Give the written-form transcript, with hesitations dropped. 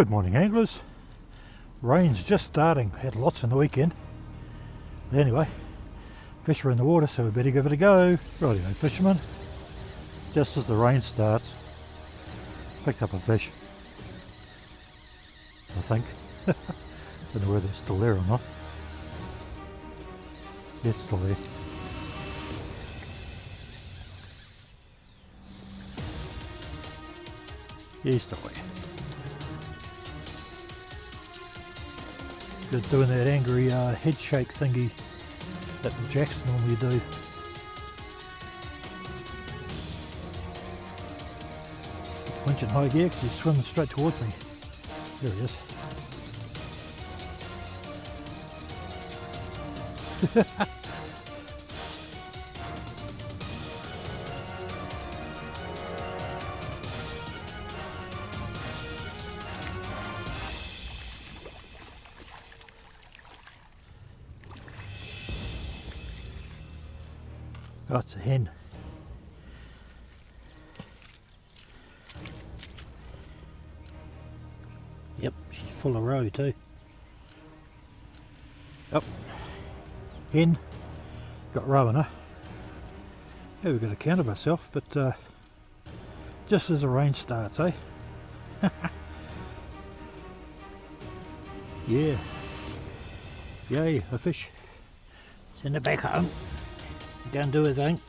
Good morning, anglers. Rain's just starting, had lots on the weekend. But anyway, fish are in the water, so we better give it a go. Rightio, fishermen. Just as the rain starts, picked up a fish, I think. Don't know whether it's still there or not. Yeah, it's still there. Yeah, he's still there. Just doing that angry head shake thingy that the jacks normally do. Winch in high gear because he's swimming straight towards me. There he is. Oh, it's a hen. Yep, she's full of roe too. Yep, hen, got roe in her. Yeah, we've got to count of ourselves, but just as the rain starts, eh? Yeah, yay, a fish. Send it back home. Go and do his thing.